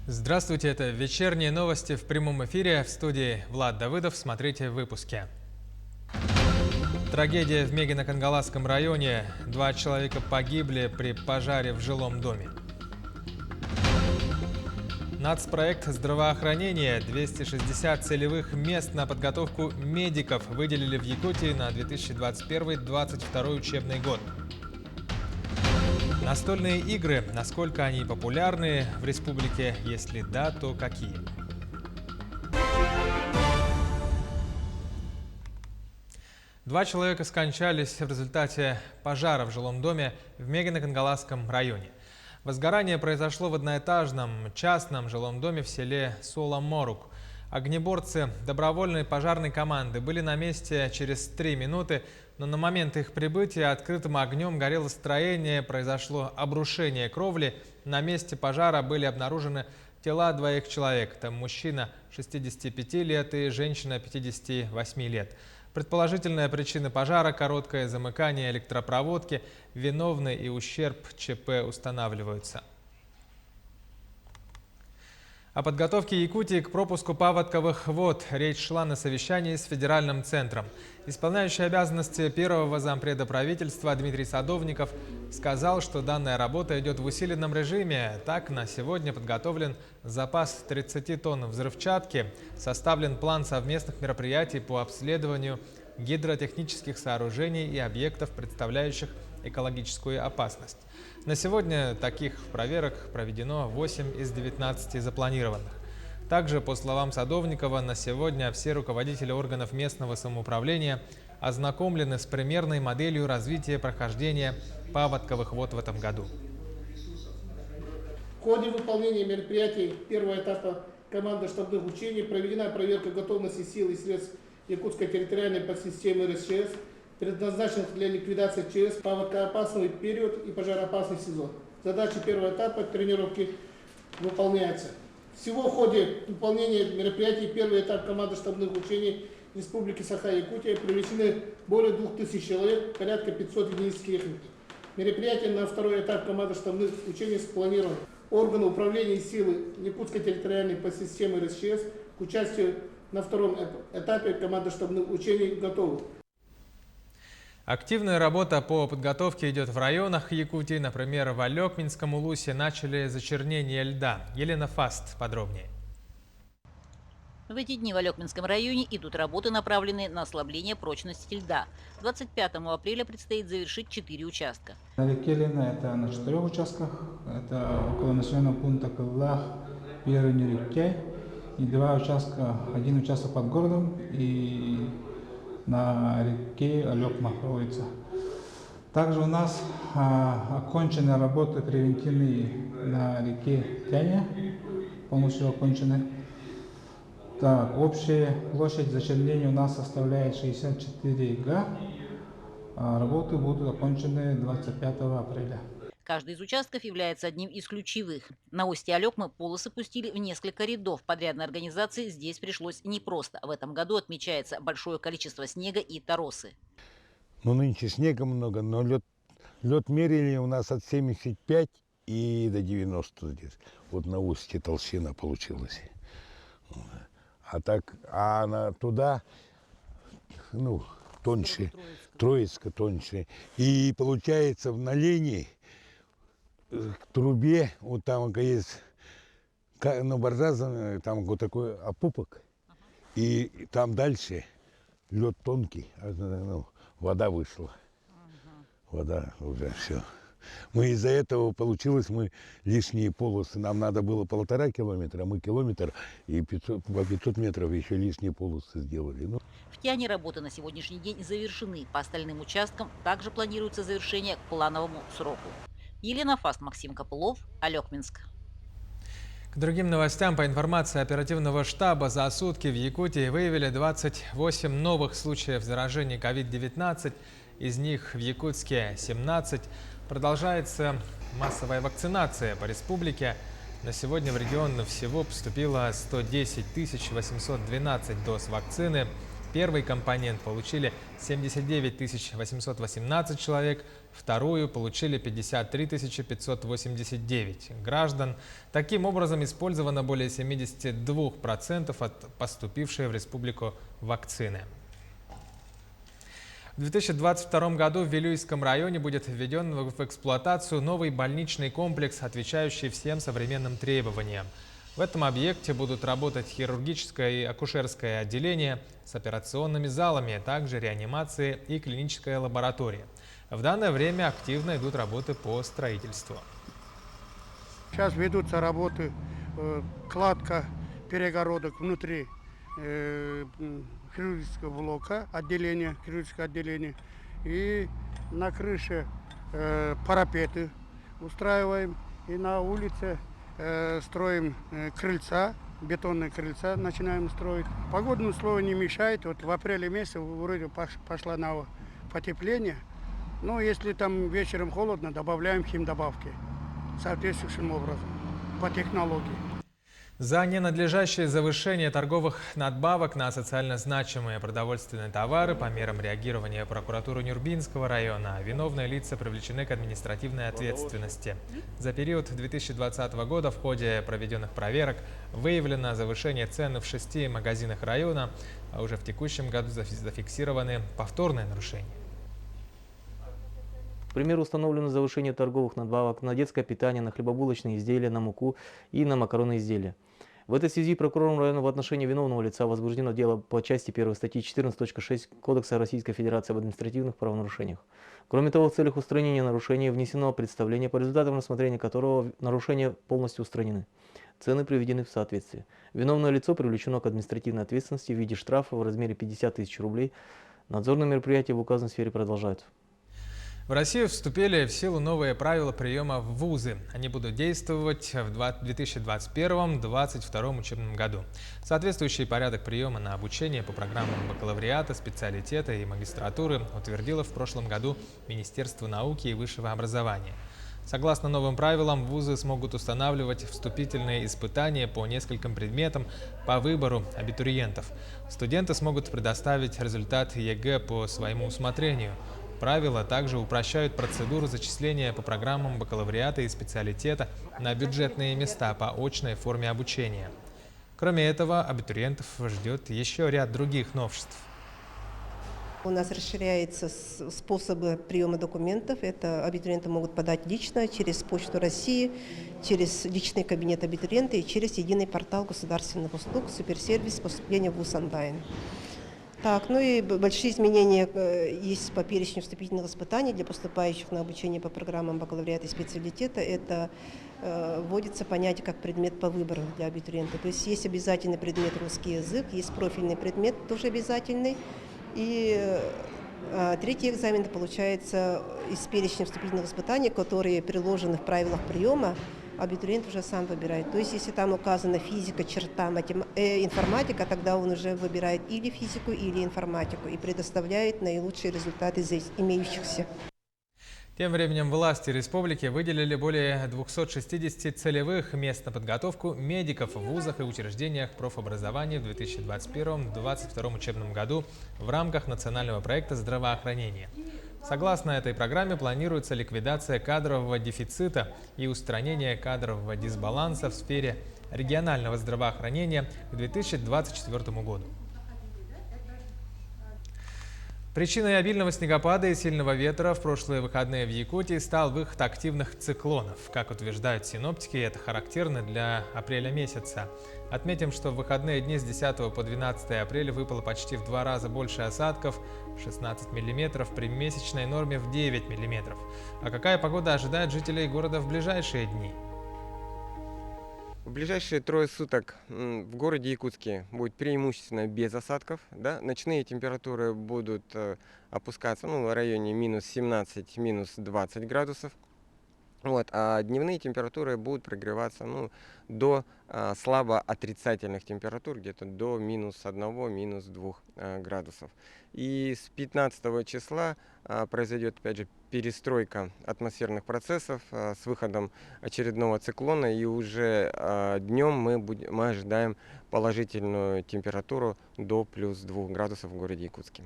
Здравствуйте, это вечерние новости в прямом эфире. В студии Влад Давыдов. Смотрите в выпуске. Трагедия в Мегино-Кангаласском районе. 2 человека погибли при пожаре в жилом доме. Нацпроект здравоохранения. 260 целевых мест на подготовку медиков выделили в Якутии на 2021-2022 учебный год. Настольные игры. Насколько они популярны в республике? Если да, то какие? Два человека скончались в результате пожара в жилом доме в Мегино-Кангаласском районе. Возгорание произошло в одноэтажном частном жилом доме в селе Соломорук. Огнеборцы добровольной пожарной команды были на месте через 3 минуты, но на момент их прибытия открытым огнем горело строение, произошло обрушение кровли. На месте пожара были обнаружены тела 2 человек. Это мужчина 65 лет и женщина 58 лет. Предположительная причина пожара – короткое замыкание электропроводки. Виновный и ущерб ЧП устанавливаются. О подготовке Якутии к пропуску паводковых вод речь шла на совещании с федеральным центром. Исполняющий обязанности первого зампреда правительства Дмитрий Садовников сказал, что данная работа идет в усиленном режиме. Так, на сегодня подготовлен запас 30 тонн взрывчатки, составлен план совместных мероприятий по обследованию гидротехнических сооружений и объектов, представляющих экологическую опасность. На сегодня таких проверок проведено 8 из 19 запланированных. Также, по словам Садовникова, на сегодня все руководители органов местного самоуправления ознакомлены с примерной моделью развития прохождения паводковых вод в этом году. В ходе выполнения мероприятий первого этапа команды штабных учений проведена проверка готовности сил и средств Якутской территориальной подсистемы РСЧС, предназначенных для ликвидации ЧС в паводкоопасный период и пожароопасный сезон. Задача первого этапа тренировки выполняется. Всего в ходе выполнения мероприятий первый этап команды штабных учений Республики Саха-Якутия привлечены более 2000 человек, порядка 500 единиц техники. Мероприятие на второй этап команды штабных учений спланировано. Органы управления силы Якутской территориальной подсистемы РСЧС к участию на втором этапе команды штабных учений готовы. Активная работа по подготовке идет в районах Якутии. Например, в Алекминском улусе начали зачернение льда. Елена Фаст подробнее. В эти дни в Алекминском районе идут работы, направленные на ослабление прочности льда. 25 апреля предстоит завершить 4 участка. На реке Лена это на 4 участках. Это около населенного пункта Кыллах, Первый реке. И 2 участка, 1 участок под городом и на реке Алекма проводится. Также у нас окончены работы превентивные на реке Тяня, полностью окончены. Так, общая площадь зачернения у нас составляет 64 га. Работы будут окончены 25 апреля. Каждый из участков является одним из ключевых. На устье Алекмы полосы пустили в несколько рядов. Подрядной организации здесь пришлось непросто. В этом году отмечается большое количество снега и торосы. Ну, нынче снега много, но лед мерили у нас от 75 и до 90 здесь. Вот на устье толщина получилась. Туда, ну, тоньше, Троицка тоньше. И получается на линии к трубе, вот там есть, ну, боржа, там вот такой опупок, и там дальше лед тонкий, ну, вода вышла, вода уже все. Мы из-за этого получилось, мы лишние полосы, нам надо было 1,5 километра, мы километр и по 500 метров еще лишние полосы сделали. Ну. В Тяне работы на сегодняшний день завершены. По остальным участкам также планируется завершение к плановому сроку. Елена Фаст, Максим Копылов, Алекминск. К другим новостям. По информации оперативного штаба, за сутки в Якутии выявили 28 новых случаев заражения COVID-19. Из них в Якутске 17. Продолжается массовая вакцинация по республике. На сегодня в регион всего поступило 110 812 доз вакцины. Первый компонент получили 79 818 человек, вторую получили 53 589 граждан. Таким образом, использовано более 72% от поступившей в республику вакцины. В 2022 году в Вилюйском районе будет введен в эксплуатацию новый больничный комплекс, отвечающий всем современным требованиям. В этом объекте будут работать хирургическое и акушерское отделение с операционными залами, а также реанимация и клиническая лаборатория. В данное время активно идут работы по строительству. Сейчас ведутся работы, кладка перегородок внутри хирургического блока, хирургическое отделение. И на крыше парапеты устраиваем. И на улице строим крыльца, бетонные крыльца начинаем строить. Погодные условия не мешают. Вот в апреле месяце вроде пошла на потепление. Но если там вечером холодно, добавляем химдобавки соответствующим образом по технологии. За ненадлежащее завышение торговых надбавок на социально значимые продовольственные товары по мерам реагирования прокуратуры Нюрбинского района виновные лица привлечены к административной ответственности. За период 2020 года в ходе проведенных проверок выявлено завышение цен в 6 магазинах района, а уже в текущем году зафиксированы повторные нарушения. К примеру, установлено завышение торговых надбавок на детское питание, на хлебобулочные изделия, на муку и на макаронные изделия. В этой связи прокурором района в отношении виновного лица возбуждено дело по части 1 статьи 14.6 Кодекса Российской Федерации об административных правонарушениях. Кроме того, в целях устранения нарушений внесено представление, по результатам рассмотрения которого нарушения полностью устранены. Цены приведены в соответствие. Виновное лицо привлечено к административной ответственности в виде штрафа в размере 50 тысяч рублей. Надзорные мероприятия в указанной сфере продолжаются. В Россию вступили в силу новые правила приема в вузы. Они будут действовать в 2021-2022 учебном году. Соответствующий порядок приема на обучение по программам бакалавриата, специалитета и магистратуры утвердило в прошлом году Министерство науки и высшего образования. Согласно новым правилам, вузы смогут устанавливать вступительные испытания по нескольким предметам по выбору абитуриентов. Студенты смогут предоставить результат ЕГЭ по своему усмотрению. Правила также упрощают процедуру зачисления по программам бакалавриата и специалитета на бюджетные места по очной форме обучения. Кроме этого, абитуриентов ждет еще ряд других новшеств. У нас расширяются способы приема документов. Это абитуриенты могут подать лично, через Почту России, через личный кабинет абитуриента и через единый портал государственных услуг «Суперсервис поступления в ВУЗ онлайн». Так, ну и большие изменения есть по перечню вступительных испытаний для поступающих на обучение по программам бакалавриата и специалитета. Это вводится понятие как предмет по выбору для абитуриента. То есть есть обязательный предмет русский язык, есть профильный предмет тоже обязательный. И третий экзамен получается из перечня вступительных испытаний, которые приложены в правилах приема. Абитуриент уже сам выбирает. То есть, если там указана физика, черта, информатика, тогда он уже выбирает или физику, или информатику и предоставляет наилучшие результаты из имеющихся. Тем временем власти республики выделили более 260 целевых мест на подготовку медиков в вузах и учреждениях профобразования в 2021-2022 учебном году в рамках национального проекта здравоохранения. Согласно этой программе планируется ликвидация кадрового дефицита и устранение кадрового дисбаланса в сфере регионального здравоохранения к 2024 году. Причиной обильного снегопада и сильного ветра в прошлые выходные в Якутии стал выход активных циклонов. Как утверждают синоптики, это характерно для апреля месяца. Отметим, что в выходные дни с 10 по 12 апреля выпало почти в 2 раза больше осадков, 16 мм, при месячной норме в 9 мм. А какая погода ожидает жителей города в ближайшие дни? В ближайшие 3 суток в городе Якутске будет преимущественно без осадков. Да? Ночные температуры будут опускаться в районе минус 17, минус 20 градусов. Вот, а дневные температуры будут прогреваться до слабо отрицательных температур, где-то до -1, -2 градусов. И с 15 числа произойдет, опять же, перестройка атмосферных процессов с выходом очередного циклона, и уже днем мы ожидаем положительную температуру до +2 градусов в городе Якутске.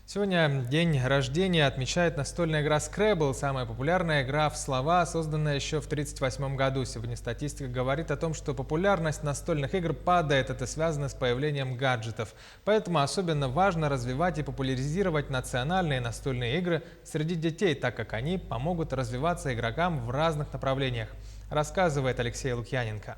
Сегодня день рождения отмечает настольная игра Scrabble, самая популярная игра в слова, созданная еще в 1938 году. Сегодня статистика говорит о том, что популярность настольных игр падает. Это связано с появлением гаджетов. Поэтому особенно важно развивать и популяризировать национальные настольные игры среди детей, так как они помогут развиваться игрокам в разных направлениях, рассказывает Алексей Лукьяненко.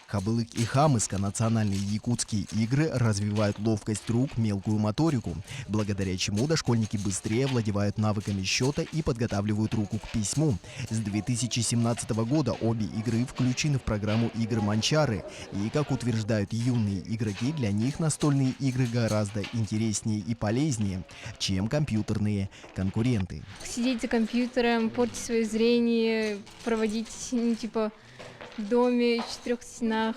Хабылык и Хамыска, национальные якутские игры, развивают ловкость рук, мелкую моторику, благодаря чему дошкольники быстрее владевают навыками счета и подготавливают руку к письму. С 2017 года обе игры включены в программу игр Манчары. И, как утверждают юные игроки, для них настольные игры гораздо интереснее и полезнее, чем компьютерные конкуренты. Сидеть за компьютером, портить свое зрение, проводить, в доме, в 4 стенах.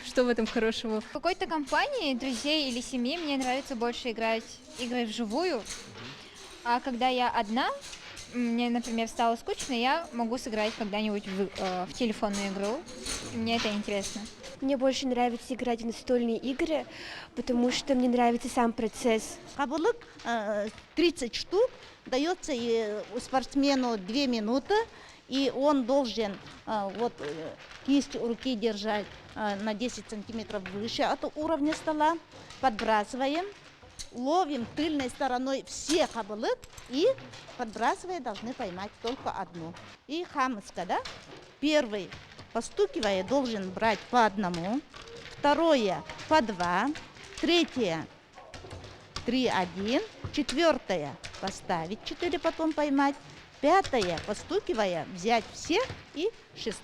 Что в этом хорошего? В какой-то компании, друзей или семьи мне нравится больше играть игры вживую. А когда я одна, мне, например, стало скучно, я могу сыграть когда-нибудь в телефонную игру. Мне это интересно. Мне больше нравится играть в настольные игры, потому что мне нравится сам процесс. Хабылык 30 штук, дается спортсмену 2 минуты. И он должен кисть руки держать на 10 сантиметров выше от уровня стола, подбрасываем, ловим тыльной стороной все хабылык и, подбрасывая, должны поймать только одну. И хамыска, да? Первый, постукивая, должен брать по одному, второе по 2, третье 3-1, четвертое поставить 4, потом поймать. 5, постукивая, взять все, и 6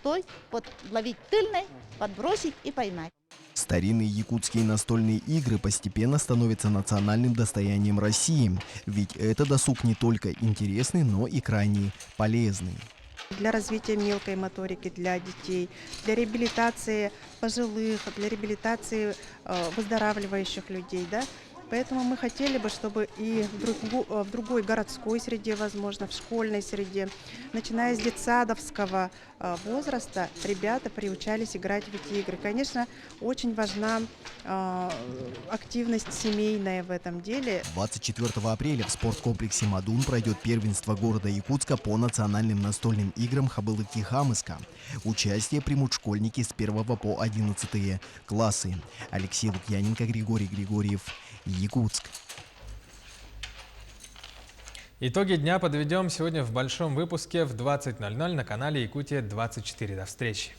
подловить тыльной, подбросить и поймать. Старинные якутские настольные игры постепенно становятся национальным достоянием России, ведь это досуг не только интересный, но и крайне полезный. Для развития мелкой моторики для детей, для реабилитации пожилых, для реабилитации выздоравливающих людей, да? Поэтому мы хотели бы, чтобы и в другой городской среде, возможно, в школьной среде, начиная с детсадовского возраста, ребята приучались играть в эти игры. Конечно, очень важна активность семейная в этом деле. 24 апреля в спорткомплексе «Мадун» пройдет первенство города Якутска по национальным настольным играм «Хабылык и Хамыска». Участие примут школьники с 1 по 11 классы. Алексей Лукьяненко, Григорий Григорьев, Якутск. Итоги дня подведем сегодня в большом выпуске в 20:00 на канале Якутия 24. До встречи.